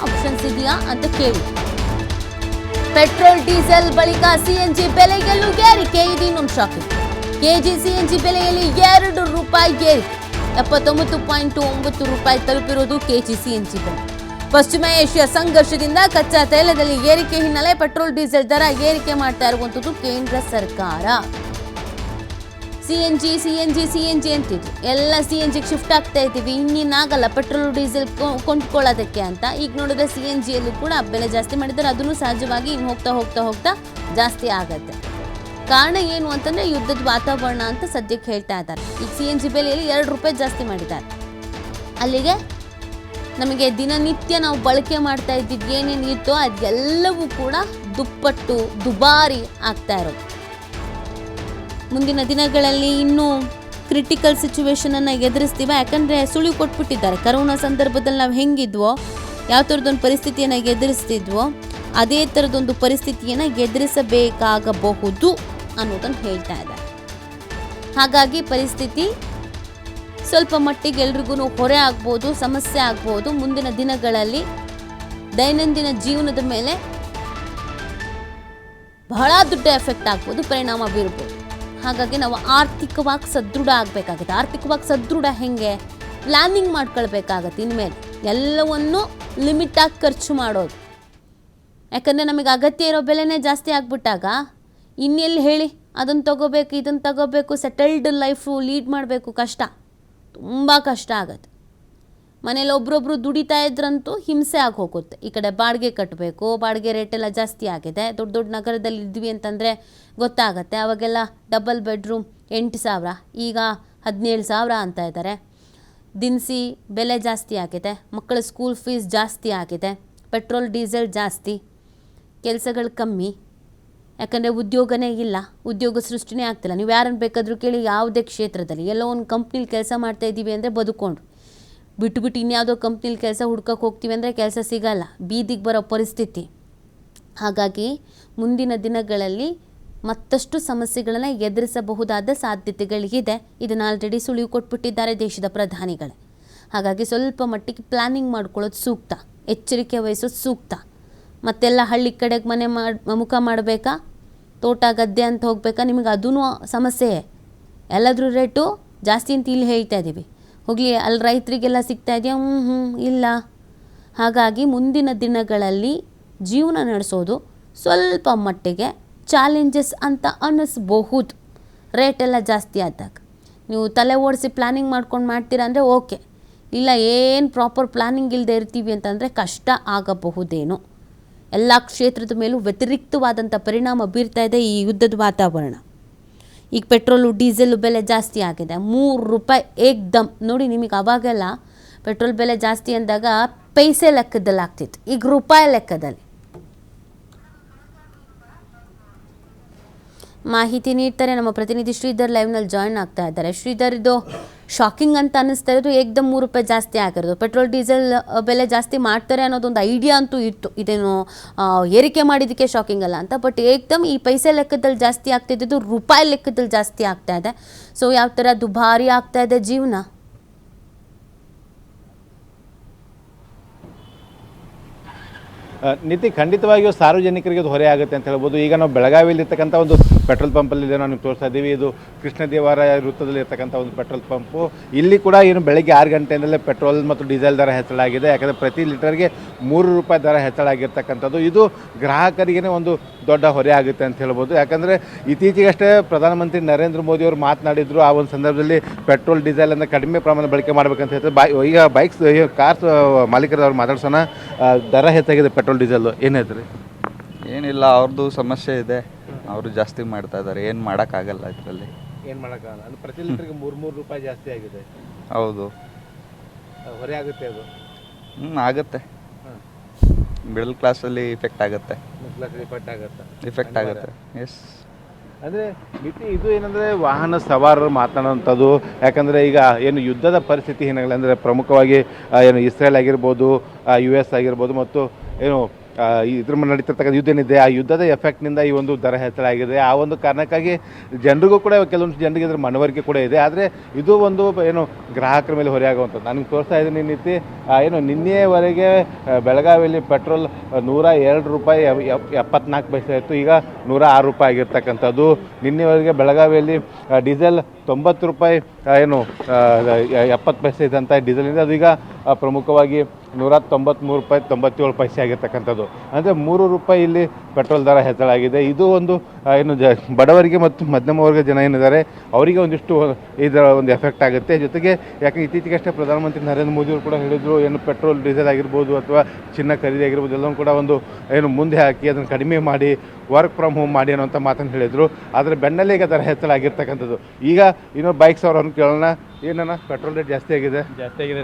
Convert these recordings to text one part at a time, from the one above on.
Options ಇದೆಯಾ ಅಂತ ಕೇಳಿ. ಪೆಟ್ರೋಲ್ ಡೀಸೆಲ್ ಬಳಿಕ ಸಿಎನ್ಜಿ ಬೆಲೆಯಲ್ಲೂ ಏರಿಕೆ. ಇದು ಇನ್ನೊಂದು ಶಾಕಿಂಗ್. ಕೆಜಿ ಸಿಎನ್ಜಿ ಬೆಲೆಯಲ್ಲಿ ₹2 ಏರಿಕೆ. 79.9 ರೂಪಾಯಿ ತಲುಪಿರುವುದು ಕೆಜಿ ಸಿಎನ್ಜಿ ಬೆಲೆ. ಪಶ್ಚಿಮ ಏಷ್ಯಾ ಸಂಘರ್ಷದಿಂದ ಕಚ್ಚಾ ತೈಲದಲ್ಲಿ ಏರಿಕೆ ಹಿನ್ನೆಲೆ ಪೆಟ್ರೋಲ್ ಡೀಸೆಲ್ ದರ ಏರಿಕೆ ಮಾಡ್ತಾ ಇರುವಂಥದ್ದು ಕೇಂದ್ರ ಸರ್ಕಾರ. ಸಿಎನ್ಜಿ ಅಂತಿದ್ರು, ಎಲ್ಲ ಸಿಎನ್ಜಿಗೆ ಶಿಫ್ಟ್ ಆಗ್ತಾ ಇದ್ದೀವಿ, ಇನ್ನೇನಾಗಲ್ಲ ಪೆಟ್ರೋಲ್ ಡೀಸೆಲ್ ಕೊಂಡ್ಕೊಳ್ಳೋದಕ್ಕೆ ಅಂತ. ಈಗ ನೋಡಿದ್ರೆ ಸಿಎನ್ಜಿಯಲ್ಲೂ ಕೂಡ ಬೆಲೆ ಜಾಸ್ತಿ ಮಾಡಿದ್ದಾರೆ. ಅದನ್ನು ಸಹಜವಾಗಿ ಇನ್ನು ಹೋಗ್ತಾ ಜಾಸ್ತಿ ಆಗತ್ತೆ. ಕಾರಣ ಏನು ಅಂತಂದ್ರೆ ಯುದ್ಧದ ವಾತಾವರಣ ಅಂತ ಸದ್ಯಕ್ಕೆ ಹೇಳ್ತಾ ಇದ್ದಾರೆ. ಈಗ ಸಿಎನ್ಜಿ ಬೆಲೆಯಲ್ಲಿ ₹2 ಜಾಸ್ತಿ ಮಾಡಿದ್ದಾರೆ. ಅಲ್ಲಿಗೆ ನಮಗೆ ದಿನನಿತ್ಯ ನಾವು ಬಳಕೆ ಮಾಡ್ತಾ ಇದ್ದಿದ್ದು ಏನೇನು ಇತ್ತೋ ಅದೆಲ್ಲವೂ ಕೂಡ ದುಪ್ಪಟ್ಟು ದುಬಾರಿ ಆಗ್ತಾ ಇರೋದು. ಮುಂದಿನ ದಿನಗಳಲ್ಲಿ ಇನ್ನೂ ಕ್ರಿಟಿಕಲ್ ಸಿಚುವೇಶನನ್ನು ಎದುರಿಸ್ತೀವಿ. ಯಾಕಂದರೆ ಸುಳಿವು ಕೊಟ್ಬಿಟ್ಟಿದ್ದಾರೆ. ಕರೋನಾ ಸಂದರ್ಭದಲ್ಲಿ ನಾವು ಹೆಂಗಿದ್ವೋ, ಯಾವ ಥರದೊಂದು ಪರಿಸ್ಥಿತಿಯನ್ನು ಎದುರಿಸ್ತಿದ್ವೋ ಅದೇ ಥರದೊಂದು ಪರಿಸ್ಥಿತಿಯನ್ನು ಎದುರಿಸಬೇಕಾಗಬಹುದು ಅನ್ನೋದನ್ನು ಹೇಳ್ತಾ ಇದ್ದಾರೆ. ಹಾಗಾಗಿ ಪರಿಸ್ಥಿತಿ ಸ್ವಲ್ಪ ಮಟ್ಟಿಗೆ ಎಲ್ರಿಗೂ ಹೊರೆ ಆಗ್ಬೋದು, ಸಮಸ್ಯೆ ಆಗ್ಬೋದು. ಮುಂದಿನ ದಿನಗಳಲ್ಲಿ ದೈನಂದಿನ ಜೀವನದ ಮೇಲೆ ಬಹಳ ದೊಡ್ಡ ಎಫೆಕ್ಟ್ ಆಗ್ಬೋದು, ಪರಿಣಾಮ ಬೀರ್ಬೋದು. ಹಾಗಾಗಿ ನಾವು ಆರ್ಥಿಕವಾಗಿ ಸದೃಢ ಆಗಬೇಕಾಗುತ್ತೆ. ಆರ್ಥಿಕವಾಗಿ ಸದೃಢ ಹೆಂಗೆ? ಪ್ಲ್ಯಾನಿಂಗ್ ಮಾಡ್ಕೊಳ್ಬೇಕಾಗತ್ತೆ. ಇನ್ಮೇಲೆ ಎಲ್ಲವನ್ನು ಲಿಮಿಟಾಗಿ ಖರ್ಚು ಮಾಡೋದು. ಯಾಕಂದರೆ ನಮಗೆ ಅಗತ್ಯ ಇರೋ ಬೆಲೆನೇ ಜಾಸ್ತಿ ಆಗಿಬಿಟ್ಟಾಗ ಇನ್ನೆಲ್ಲಿ ಹೇಳಿ ಅದನ್ನು ತಗೋಬೇಕು, ಇದನ್ನು ತಗೋಬೇಕು, ಸೆಟಲ್ಡ್ ಲೈಫು ಲೀಡ್ ಮಾಡಬೇಕು, ಕಷ್ಟ, ತುಂಬ ಕಷ್ಟ ಆಗುತ್ತೆ. ಮನೇಲಿ ಒಬ್ರೊಬ್ರು ದುಡಿತಾ ಇದ್ರಂತೂ ಹಿಂಸೆ ಆಗಿ ಹೋಗುತ್ತೆ. ಈ ಕಡೆ ಬಾಡಿಗೆ ಕಟ್ಟಬೇಕು, ಬಾಡಿಗೆ ರೇಟೆಲ್ಲ ಜಾಸ್ತಿ ಆಗಿದೆ. ದೊಡ್ಡ ದೊಡ್ಡ ನಗರದಲ್ಲಿ ಇದ್ವಿ ಅಂತಂದರೆ ಗೊತ್ತಾಗತ್ತೆ. ಅವಾಗೆಲ್ಲ ಡಬಲ್ ಬೆಡ್ರೂಮ್ 8,000, ಈಗ 17,000 ಅಂತ ಇದ್ದಾರೆ. ದಿನಸಿ ಬೆಲೆ ಜಾಸ್ತಿ ಆಗಿದೆ, ಮಕ್ಕಳ ಸ್ಕೂಲ್ ಫೀಸ್ ಜಾಸ್ತಿ ಆಗಿದೆ, ಪೆಟ್ರೋಲ್ ಡೀಸೆಲ್ ಜಾಸ್ತಿ, ಕೆಲಸಗಳು ಕಮ್ಮಿ. ಯಾಕಂದರೆ ಉದ್ಯೋಗನೇ ಇಲ್ಲ, ಉದ್ಯೋಗ ಸೃಷ್ಟಿನೇ ಆಗ್ತಿಲ್ಲ. ನೀವು ಯಾರನ್ನು ಬೇಕಾದರೂ ಕೇಳಿ, ಯಾವುದೇ ಕ್ಷೇತ್ರದಲ್ಲಿ ಎಲ್ಲೋ ಒಂದು ಕಂಪ್ನಿಲಿ ಕೆಲಸ ಮಾಡ್ತಾಯಿದ್ದೀವಿ ಅಂದರೆ ಬದುಕೊಂಡು ಬಿಟ್ಟು ಇನ್ಯಾವುದೋ ಕಂಪ್ನಿಲಿ ಕೆಲಸ ಹುಡ್ಕಕ್ಕೆ ಹೋಗ್ತೀವಿ ಅಂದರೆ ಕೆಲಸ ಸಿಗಲ್ಲ, ಬೀದಿಗೆ ಬರೋ ಪರಿಸ್ಥಿತಿ. ಹಾಗಾಗಿ ಮುಂದಿನ ದಿನಗಳಲ್ಲಿ ಮತ್ತಷ್ಟು ಸಮಸ್ಯೆಗಳನ್ನು ಎದುರಿಸಬಹುದಾದ ಸಾಧ್ಯತೆಗಳಿಗಿದೆ. ಇದನ್ನು ಆಲ್ರೆಡಿ ಸುಳಿವು ಕೊಟ್ಬಿಟ್ಟಿದ್ದಾರೆ ದೇಶದ ಪ್ರಧಾನಿಗಳೇ. ಹಾಗಾಗಿ ಸ್ವಲ್ಪ ಮಟ್ಟಿಗೆ ಪ್ಲ್ಯಾನಿಂಗ್ ಮಾಡ್ಕೊಳ್ಳೋದು ಸೂಕ್ತ, ಎಚ್ಚರಿಕೆ ವಹಿಸೋದು ಸೂಕ್ತ. ಮತ್ತೆಲ್ಲ ಹಳ್ಳಿ ಕಡೆಗೆ ಮುಖ ಮಾಡಬೇಕಾ, ತೋಟ ಗದ್ದೆ ಅಂತ ಹೋಗಬೇಕಾ, ನಿಮಗೆ ಅದೂ ಸಮಸ್ಯೆ. ಎಲ್ಲದ್ರ ರೇಟು ಜಾಸ್ತಿ ಅಂತ ಇಲ್ಲಿ ಹೇಳ್ತಾ ಇದ್ದೀವಿ. ಹೋಗಲಿ, ಅಲ್ಲಿ ರೈತರಿಗೆಲ್ಲ ಸಿಗ್ತಾ ಇದೆಯಾ? ಇಲ್ಲ. ಹಾಗಾಗಿ ಮುಂದಿನ ದಿನಗಳಲ್ಲಿ ಜೀವನ ನಡೆಸೋದು ಸ್ವಲ್ಪ ಮಟ್ಟಿಗೆ ಚಾಲೆಂಜಸ್ ಅಂತ ಅನ್ನಿಸ್ಬಹುದು. ರೇಟೆಲ್ಲ ಜಾಸ್ತಿ ಆದಾಗ ನೀವು ತಲೆ ಓಡಿಸಿ ಪ್ಲ್ಯಾನಿಂಗ್ ಮಾಡ್ಕೊಂಡು ಮಾಡ್ತೀರಾ ಅಂದರೆ ಓಕೆ. ಇಲ್ಲ, ಏನು ಪ್ರಾಪರ್ ಪ್ಲ್ಯಾನಿಂಗ್ ಇಲ್ಲದೆ ಇರ್ತೀವಿ ಅಂತಂದರೆ ಕಷ್ಟ ಆಗಬಹುದೇನೋ. ಎಲ್ಲ ಕ್ಷೇತ್ರದ ಮೇಲೂ ವ್ಯತಿರಿಕ್ತವಾದಂಥ ಪರಿಣಾಮ ಬೀರ್ತಾ ಇದೆ ಈ ಯುದ್ಧದ ವಾತಾವರಣ. ಈಗ ಪೆಟ್ರೋಲು ಡೀಸೆಲ್ ಬೆಲೆ ಜಾಸ್ತಿ ಆಗಿದೆ, ₹3 ಏಕ್ದಮ್. ನೋಡಿ, ನಿಮಗೆ ಅವಾಗೆಲ್ಲ ಪೆಟ್ರೋಲ್ ಬೆಲೆ ಜಾಸ್ತಿ ಅಂದಾಗ ಪೈಸೆ ಲೆಕ್ಕದಲ್ಲಿ ಆಗ್ತಿತ್ತು, ಈಗ ರೂಪಾಯಿ ಲೆಕ್ಕದಲ್ಲಿ. ಮಾಹಿತಿ ನೀಡ್ತಾರೆ ನಮ್ಮ ಪ್ರತಿನಿಧಿ ಶ್ರೀಧರ್, ಲೈವ್ನಲ್ಲಿ ಜಾಯ್ನ್ ಆಗ್ತಾ ಇದ್ದಾರೆ. ಶ್ರೀಧರ್, ಇದು ಶಾಕಿಂಗ್ ಅಂತ ಅನ್ನಿಸ್ತಾ ಇರೋದು ಏಕ್ದಮ್ ₹3 ಜಾಸ್ತಿ ಆಗಿರೋದು. ಪೆಟ್ರೋಲ್ ಡೀಸೆಲ್ ಬೆಲೆ ಜಾಸ್ತಿ ಮಾಡ್ತಾರೆ ಅನ್ನೋದೊಂದು ಐಡಿಯಾ ಅಂತೂ ಇತ್ತು, ಇದೇನು ಏರಿಕೆ ಮಾಡಿದ್ದಕ್ಕೆ ಶಾಕಿಂಗ್ ಅಲ್ಲ ಅಂತ. ಬಟ್ ಏಕ್ದಮ್ ಈ ಪೈಸೆ ಲೆಕ್ಕದಲ್ಲಿ ಜಾಸ್ತಿ ಆಗ್ತಿದ್ದು ರೂಪಾಯಿ ಲೆಕ್ಕದಲ್ಲಿ ಜಾಸ್ತಿ ಆಗ್ತಾ ಇದೆ. ಸೊ ಯಾವ ಥರ ದುಬಾರಿ ಆಗ್ತಾ ಇದೆ ಜೀವನ. ನೀತಿ ಖಂಡಿತವಾಗಿಯೂ ಸಾರ್ವಜನಿಕರಿಗೆ ಹೊರೆ ಆಗುತ್ತೆ ಅಂತ ಹೇಳ್ಬೋದು. ಈಗ ನಾವು ಬೆಳಗಾವಿಯಲ್ಲಿರ್ತಕ್ಕಂಥ ಒಂದು ಪೆಟ್ರೋಲ್ ಪಂಪಲ್ಲಿ ನಾವು ನಿಮ್ಗೆ ತೋರಿಸ್ತಾ ಇದ್ದೀವಿ. ಇದು ಕೃಷ್ಣದೇವರಾಯ ವೃತ್ತದಲ್ಲಿ ಇರ್ತಕ್ಕಂಥ ಒಂದು ಪೆಟ್ರೋಲ್ ಪಂಪು. ಇಲ್ಲಿ ಕೂಡ ಏನು ಬೆಳಗ್ಗೆ 6 ಗಂಟೆಯಿಂದಲೇ ಪೆಟ್ರೋಲ್ ಮತ್ತು ಡೀಸೆಲ್ ದರ ಹೆಚ್ಚಳ ಆಗಿದೆ. ಯಾಕಂದರೆ ಪ್ರತಿ ಲೀಟರ್ಗೆ ₹3 ದರ ಹೆಚ್ಚಳ ಆಗಿರ್ತಕ್ಕಂಥದ್ದು. ಇದು ಗ್ರಾಹಕರಿಗೆ ಒಂದು ದೊಡ್ಡ ಹೊರೆ ಆಗುತ್ತೆ ಅಂತ ಹೇಳ್ಬೋದು. ಯಾಕಂದರೆ ಇತ್ತೀಚೆಗಷ್ಟೇ ಪ್ರಧಾನಮಂತ್ರಿ ನರೇಂದ್ರ ಮೋದಿ ಅವರು ಮಾತನಾಡಿದ್ರು. ಆ ಒಂದು ಸಂದರ್ಭದಲ್ಲಿ ಪೆಟ್ರೋಲ್ ಡೀಸೆಲನ್ನು ಕಡಿಮೆ ಪ್ರಮಾಣ ಬಳಕೆ ಮಾಡಬೇಕಂತ ಹೇಳ್ತಾರೆ. ಈಗ ಕಾರ್ಸ್ ಮಾಲೀಕರವ್ರು ಮಾತಾಡ್ಸೋಣ. ದರ ಹೆಚ್ಚಾಗಿದೆ ಪೆಟ್ರೋಲ್ ಡೀಸೆಲ್, ಏನು ಹೇಳ್ತೀರಿ? ಏನಿಲ್ಲ, ಅವ್ರದ್ದು ಸಮಸ್ಯೆ ಇದೆ, ಅವರು ಜಾಸ್ತಿ ಮಾಡ್ತಾ ಇದ್ದಾರೆ. ಏನು ಮಾಡೋಕ್ಕಾಗಲ್ಲ ಇದರಲ್ಲಿ. ಏನು ಮಾಡೋಕ್ಕಾಗಲ್ಲ ಅಂದ್ರೆ ಪ್ರತಿ ಲೀಟರ್ಗೆ ₹3 ಜಾಸ್ತಿ ಆಗಿದೆ. ಹೌದು, ಹೊರೆ ಆಗುತ್ತೆ ಅದು. ಆಗುತ್ತೆ. ಮಿಡಲ್ ಕ್ಲಾಸಲ್ಲಿ ಇಫೆಕ್ಟ್ ಆಗುತ್ತೆ. ಇಫೆಕ್ಟ್ ಆಗುತ್ತೆ. ಎಸ್. ಅಂದರೆ ಇದು ಏನಂದರೆ ವಾಹನ ಸವಾರರು ಮಾತನಾಡುವಂಥದ್ದು. ಯಾಕಂದರೆ ಈಗ ಏನು ಯುದ್ಧದ ಪರಿಸ್ಥಿತಿ ಏನಾಗಲ್ಲ ಅಂದರೆ ಪ್ರಮುಖವಾಗಿ ಏನು ಇಸ್ರೇಲ್ ಆಗಿರ್ಬೋದು, US ಆಗಿರ್ಬೋದು ಮತ್ತು ಏನು ಇದ್ರ ಮೇಲೆ ನಡೀತಿರ್ತಕ್ಕಂಥ ಯುದ್ಧ ಏನಿದೆ ಆ ಯುದ್ಧದ ಎಫೆಕ್ಟ್ನಿಂದ ಈ ಒಂದು ದರ ಹೆಚ್ಚಳ ಆಗಿದೆ. ಆ ಒಂದು ಕಾರಣಕ್ಕಾಗಿ ಜನರಿಗೂ ಕೂಡ ಕೆಲವೊಂದು ಜನರಿಗೆ ಇದ್ರ ಮನವರಿಕೆ ಕೂಡ ಇದೆ. ಆದರೆ ಇದು ಒಂದು ಏನು ಗ್ರಾಹಕರ ಮೇಲೆ ಹೊರೆಯಾಗುವಂಥದ್ದು. ನಾನು ತೋರಿಸ್ತಾ ಇದ್ದೀನಿ ನೀತಿ ಏನು ನಿನ್ನೆಯವರೆಗೆ ಬೆಳಗಾವಿಯಲ್ಲಿ ಪೆಟ್ರೋಲ್ 102 ರೂಪಾಯಿ 74 ಪೈಸೆ ಇತ್ತು, ಈಗ 106 ರೂಪಾಯಿ ಆಗಿರ್ತಕ್ಕಂಥದ್ದು. ನಿನ್ನೆವರೆಗೆ ಬೆಳಗಾವಿಯಲ್ಲಿ ಡೀಸೆಲ್ 90 ರೂಪಾಯಿ ಏನು 70 ಪೈಸೆ ಇದ್ದಂಥ ಡೀಸೆಲಿಂದ ಅದು ಈಗ ಪ್ರಮುಖವಾಗಿ 193 ರೂಪಾಯಿ 97 ಪೈಸೆ ಆಗಿರ್ತಕ್ಕಂಥದ್ದು. ಅಂದರೆ 3 ರೂಪಾಯಿ ಇಲ್ಲಿ ಪೆಟ್ರೋಲ್ ದರ ಹೆಚ್ಚಳ ಆಗಿದೆ. ಇದು ಒಂದು ಏನು ಬಡವರಿಗೆ ಮತ್ತು ಮಧ್ಯಮ ವರ್ಗದ ಜನ ಏನಿದ್ದಾರೆ ಅವರಿಗೆ ಒಂದಿಷ್ಟು ಇದರ ಒಂದು ಎಫೆಕ್ಟ್ ಆಗುತ್ತೆ. ಜೊತೆಗೆ ಯಾಕೆ ಇತ್ತೀಚೆಗಷ್ಟೇ ಪ್ರಧಾನಮಂತ್ರಿ ನರೇಂದ್ರ ಮೋದಿ ಅವರು ಕೂಡ ಹೇಳಿದರು, ಏನು ಪೆಟ್ರೋಲ್ ಡೀಸೆಲ್ ಆಗಿರ್ಬೋದು ಅಥವಾ ಚಿನ್ನ ಖರೀದಿ ಆಗಿರ್ಬೋದು ಎಲ್ಲವೂ ಕೂಡ ಒಂದು ಏನು ಮುಂದೆ ಹಾಕಿ ಅದನ್ನು ಕಡಿಮೆ ಮಾಡಿ ವರ್ಕ್ ಫ್ರಮ್ ಹೋಮ್ ಮಾಡಿ ಅನ್ನೋಂಥ ಮಾತನ್ನು ಹೇಳಿದರು. ಆದರೆ ಬೆನ್ನಲ್ಲೇ ಈಗ ದರ ಹೆಚ್ಚಳ ಆಗಿರ್ತಕ್ಕಂಥದ್ದು. ಈಗ ಇನ್ನೊಂದು ಬೈಕ್ಸ್ ಅವ್ರನ್ನು ಕೇಳೋಣ, ಏನನ್ನ ಪೆಟ್ರೋಲ್ ರೇಟ್ ಜಾಸ್ತಿ ಆಗಿದೆ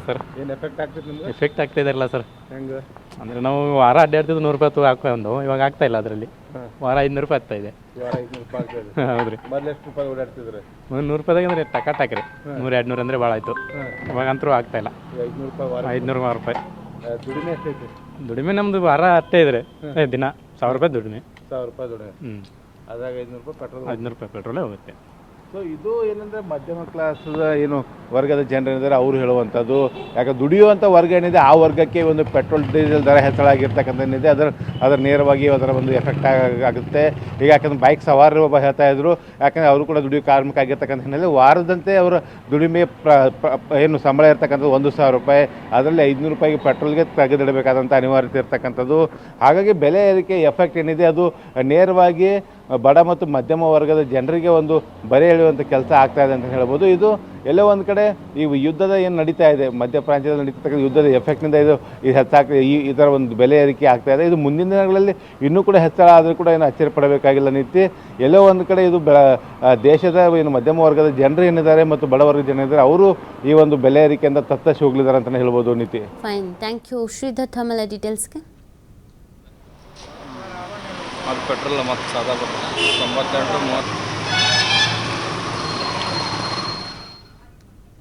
ಸರ್. ಏನು ಎಫೆಕ್ಟ್ ಆಗ್ತದೆ ನಿಮ್ಗೆ? ಎಫೆಕ್ಟ್ ಆಗ್ತಿದಾರಲ್ಲ ಸರ್. ಹೆಂಗೆ ಅಂದರೆ ನಾವು ವಾರ ಅಡ್ಡಾಡ್ತಿದ್ದು 100 ರೂಪಾಯಿ ಹಾಕೊಂಡು ಇವಾಗ ಆಗ್ತಾ ಇಲ್ಲ. ಅದರಲ್ಲಿ ವಾರ 500 ರೂಪಾಯಿ ಆಗ್ತಾ ಇದೆ. 500 ರೂಪಾಯಿ ಆಗ್ತದೆ. ಹೌದು ರೀ. ಮೊದಲು ಎಷ್ಟು ರೂಪಾಯಿ ಓಡಾಡ್ತಿದ್ರೆ? 100 ರೂಪಾಯಿದಾಗ ಅಂದರೆ ಟಕಾಟಾಕ್ರಿ 100-200 ಅಂದರೆ ಭಾಳ ಆಯಿತು. ಇವಾಗ ಅಂತೂ ಆಗ್ತಾ ಇಲ್ಲ. 500 ರೂಪಾಯಿ ವಾರ. 500 ರೂಪಾಯಿ ದುಡಿಮೆ ಎಷ್ಟೈತಿ? ದುಡಿಮೆ ನಮ್ಮದು ವಾರ ಅಷ್ಟೇ ಇದ್ರೆ ದಿನ 1000 ರೂಪಾಯಿ ದುಡಿಮೆ. 1000 ರೂಪಾಯಿ ದುಡಿಮೆ. ಅದಾಗ 500 ರೂಪಾಯಿ ಪೆಟ್ರೋಲ್. 500 ರೂಪಾಯಿ ಪೆಟ್ರೋಲೇ ಹೋಗುತ್ತೆ. ಸೊ ಇದು ಏನಂದರೆ ಮಧ್ಯಮ ಕ್ಲಾಸದ ಏನು ವರ್ಗದ ಜನರು ಏನಿದ್ದಾರೆ ಅವರು ಹೇಳುವಂಥದ್ದು. ಯಾಕೆ ದುಡಿಯುವಂಥ ವರ್ಗ ಏನಿದೆ ಆ ವರ್ಗಕ್ಕೆ ಒಂದು ಪೆಟ್ರೋಲ್ ಡೀಸೆಲ್ ದರ ಹೆಚ್ಚಳ ಆಗಿರ್ತಕ್ಕಂಥ ಏನಿದೆ ಅದರ ನೇರವಾಗಿ ಅದರ ಒಂದು ಎಫೆಕ್ಟ್ ಆಗುತ್ತೆ. ಈಗ ಯಾಕಂದ್ರೆ ಬೈಕ್ ಸವಾರರು ಒಬ್ಬ ಹೇಳ್ತಾ ಇದ್ರು, ಯಾಕಂದರೆ ಅವರು ಕೂಡ ದುಡಿಯೋ ಕಾರ್ಮಿಕ ಆಗಿರ್ತಕ್ಕಂಥ ಹಿನ್ನೆಲೆ ವಾರದಂತೆ ಅವರ ದುಡಿಮೆ ಏನು ಸಂಬಳ ಇರ್ತಕ್ಕಂಥದ್ದು 1000 ರೂಪಾಯಿ, ಅದರಲ್ಲಿ 500 ರೂಪಾಯಿಗೆ ಪೆಟ್ರೋಲ್ಗೆ ತೆಗೆದಿಡಬೇಕಾದಂಥ ಅನಿವಾರ್ಯತೆ ಇರ್ತಕ್ಕಂಥದ್ದು. ಹಾಗಾಗಿ ಬೆಲೆ ಏರಿಕೆ ಎಫೆಕ್ಟ್ ಏನಿದೆ ಅದು ನೇರವಾಗಿ ಬಡ ಮತ್ತು ಮಧ್ಯಮ ವರ್ಗದ ಜನರಿಗೆ ಒಂದು ಬರೆ ಎಳೆಯುವಂಥ ಕೆಲಸ ಆಗ್ತಾ ಇದೆ ಅಂತ ಹೇಳ್ಬೋದು. ಇದು ಎಲ್ಲೋ ಒಂದು ಕಡೆ ಈ ಯುದ್ಧದ ಏನು ನಡೀತಾ ಇದೆ, ಮಧ್ಯ ಪ್ರಾಂತ್ಯದಲ್ಲಿ ನಡೀತಕ್ಕಂಥ ಯುದ್ಧದ ಎಫೆಕ್ಟ್ನಿಂದ ಇದು ಹೆಚ್ಚಾಗ್ತದೆ. ಇದರ ಒಂದು ಬೆಲೆ ಏರಿಕೆ ಆಗ್ತಾ ಇದೆ. ಇದು ಮುಂದಿನ ದಿನಗಳಲ್ಲಿ ಇನ್ನೂ ಕೂಡ ಹೆಚ್ಚಳ ಆದರೂ ಕೂಡ ಏನು ಅಚ್ಚರಿ ಪಡಬೇಕಾಗಿಲ್ಲ ನೀತಿ. ಎಲ್ಲೋ ಒಂದು ಕಡೆ ಇದು ದೇಶದ ಏನು ಮಧ್ಯಮ ವರ್ಗದ ಜನರು ಏನಿದ್ದಾರೆ ಮತ್ತು ಬಡವರ್ಗದ ಜನ ಇದ್ದಾರೆ ಅವರು ಈ ಒಂದು ಬೆಲೆ ಏರಿಕೆಯಿಂದ ತತ್ತರಿಸಿ ಹೋಗ್ಲಿದ್ದಾರೆ ಅಂತಲೇ ಹೇಳ್ಬೋದು ನೀತಿ. Fine, thank you Sridhar. ಆಮೇಲೆ ಡೀಟೇಲ್ಸ್ಗೆ ಮತ್ತು ಪೆಟ್ರೋಲ್ ಮತ್ತು ಸಾದಾ ಬರ್ತದೆ 98 30